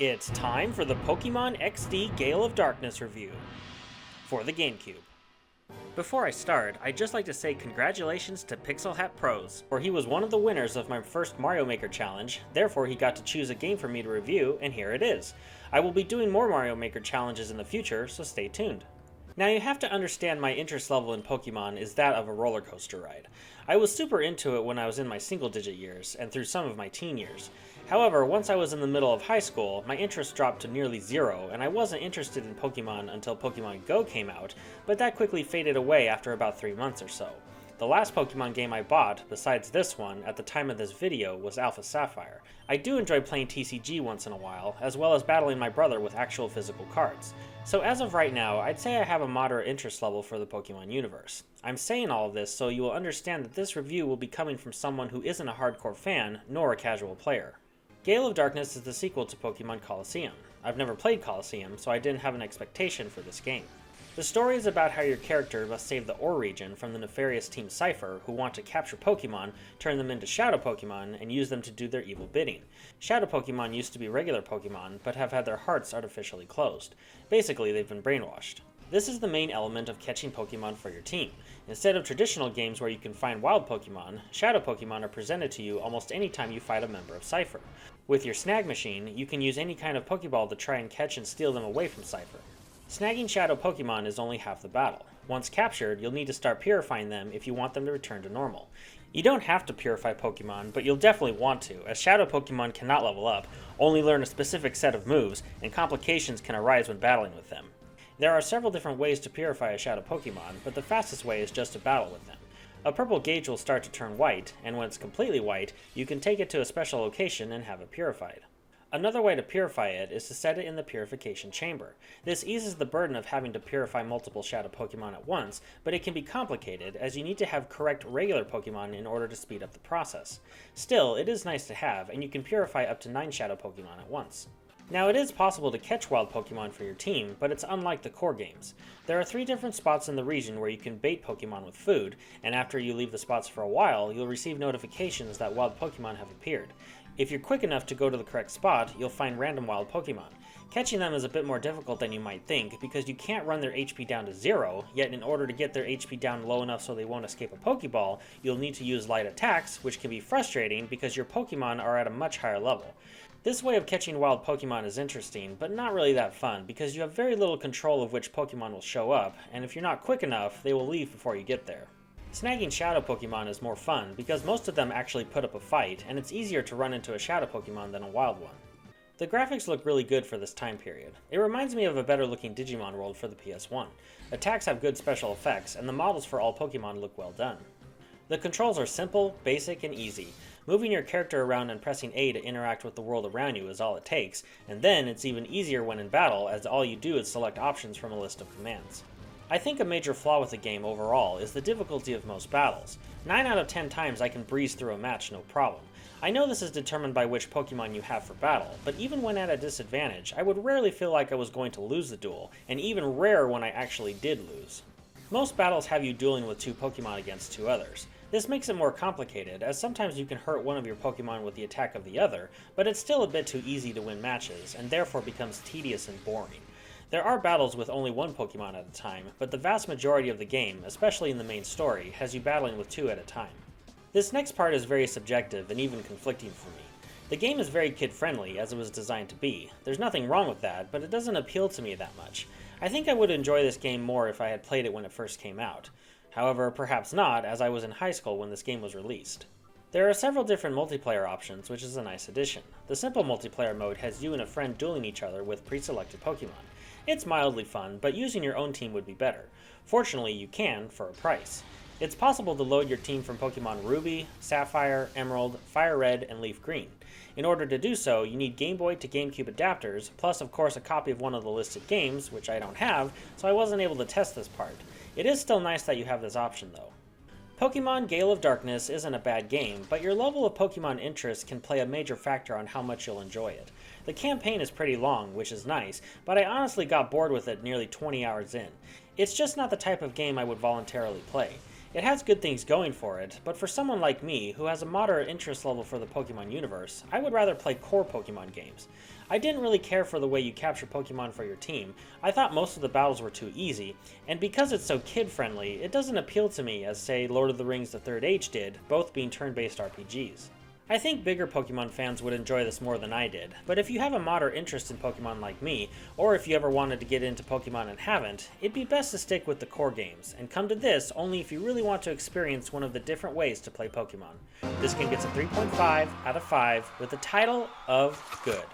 It's time for the Pokemon XD Gale of Darkness review for the Gamecube. Before I start, I'd just like to say congratulations to Pixel Hat Pros, for he was one of the winners of my first Mario Maker challenge, therefore he got to choose a game for me to review, and here it is. I will be doing more Mario Maker challenges in the future, so stay tuned. Now you have to understand my interest level in Pokemon is that of a roller coaster ride. I was super into it when I was in my single digit years, and through some of my teen years. However, once I was in the middle of high school, my interest dropped to nearly zero, and I wasn't interested in Pokemon until Pokemon Go came out, but that quickly faded away after about 3 months or so. The last Pokemon game I bought, besides this one, at the time of this video, was Alpha Sapphire. I do enjoy playing TCG once in a while, as well as battling my brother with actual physical cards. So as of right now, I'd say I have a moderate interest level for the Pokemon universe. I'm saying all of this so you will understand that this review will be coming from someone who isn't a hardcore fan, nor a casual player. Gale of Darkness is the sequel to Pokemon Colosseum. I've never played Colosseum, so I didn't have an expectation for this game. The story is about how your character must save the Ore region from the nefarious Team Cypher, who want to capture Pokemon, turn them into Shadow Pokemon, and use them to do their evil bidding. Shadow Pokemon used to be regular Pokemon, but have had their hearts artificially closed. Basically, they've been brainwashed. This is the main element of catching Pokemon for your team. Instead of traditional games where you can find wild Pokemon, Shadow Pokemon are presented to you almost any time you fight a member of Cypher. With your Snag Machine, you can use any kind of Pokeball to try and catch and steal them away from Cypher. Snagging Shadow Pokemon is only half the battle. Once captured, you'll need to start purifying them if you want them to return to normal. You don't have to purify Pokemon, but you'll definitely want to, as Shadow Pokemon cannot level up, only learn a specific set of moves, and complications can arise when battling with them. There are several different ways to purify a Shadow Pokemon, but the fastest way is just to battle with them. A purple gauge will start to turn white, and when it's completely white, you can take it to a special location and have it purified. Another way to purify it is to set it in the Purification Chamber. This eases the burden of having to purify multiple Shadow Pokemon at once, but it can be complicated as you need to have correct regular Pokemon in order to speed up the process. Still, it is nice to have, and you can purify up to 9 Shadow Pokemon at once. Now it is possible to catch wild Pokemon for your team, but it's unlike the core games. There are 3 different spots in the region where you can bait Pokemon with food, and after you leave the spots for a while, you'll receive notifications that wild Pokemon have appeared. If you're quick enough to go to the correct spot, you'll find random wild Pokemon. Catching them is a bit more difficult than you might think, because you can't run their HP down to 0, yet in order to get their HP down low enough so they won't escape a Pokeball, you'll need to use light attacks, which can be frustrating because your Pokemon are at a much higher level. This way of catching wild Pokemon is interesting, but not really that fun, because you have very little control of which Pokemon will show up, and if you're not quick enough, they will leave before you get there. Snagging Shadow Pokemon is more fun, because most of them actually put up a fight, and it's easier to run into a Shadow Pokemon than a wild one. The graphics look really good for this time period. It reminds me of a better looking Digimon world for the PS1. Attacks have good special effects, and the models for all Pokemon look well done. The controls are simple, basic, and easy. Moving your character around and pressing A to interact with the world around you is all it takes, and then it's even easier when in battle, as all you do is select options from a list of commands. I think a major flaw with the game overall is the difficulty of most battles. 9 out of 10 times I can breeze through a match no problem. I know this is determined by which Pokemon you have for battle, but even when at a disadvantage, I would rarely feel like I was going to lose the duel, and even rarer when I actually did lose. Most battles have you dueling with 2 Pokemon against 2 others. This makes it more complicated, as sometimes you can hurt one of your Pokemon with the attack of the other, but it's still a bit too easy to win matches, and therefore becomes tedious and boring. There are battles with only 1 Pokemon at a time, but the vast majority of the game, especially in the main story, has you battling with 2 at a time. This next part is very subjective and even conflicting for me. The game is very kid-friendly, as it was designed to be. There's nothing wrong with that, but it doesn't appeal to me that much. I think I would enjoy this game more if I had played it when it first came out. However, perhaps not, as I was in high school when this game was released. There are several different multiplayer options, which is a nice addition. The simple multiplayer mode has you and a friend dueling each other with pre-selected Pokemon. It's mildly fun, but using your own team would be better. Fortunately, you can, for a price. It's possible to load your team from Pokemon Ruby, Sapphire, Emerald, Fire Red, and Leaf Green. In order to do so, you need Game Boy to GameCube adapters, plus of course a copy of one of the listed games, which I don't have, so I wasn't able to test this part. It is still nice that you have this option though. Pokemon Gale of Darkness isn't a bad game, but your level of Pokemon interest can play a major factor on how much you'll enjoy it. The campaign is pretty long, which is nice, but I honestly got bored with it nearly 20 hours in. It's just not the type of game I would voluntarily play. It has good things going for it, but for someone like me, who has a moderate interest level for the Pokemon universe, I would rather play core Pokemon games. I didn't really care for the way you capture Pokemon for your team. I thought most of the battles were too easy, and because it's so kid-friendly, it doesn't appeal to me as, say, Lord of the Rings The Third Age did, both being turn-based RPGs. I think bigger Pokemon fans would enjoy this more than I did, but if you have a moderate interest in Pokemon like me, or if you ever wanted to get into Pokemon and haven't, it'd be best to stick with the core games, and come to this only if you really want to experience one of the different ways to play Pokemon. This game gets a 3.5 out of 5 with the title of good.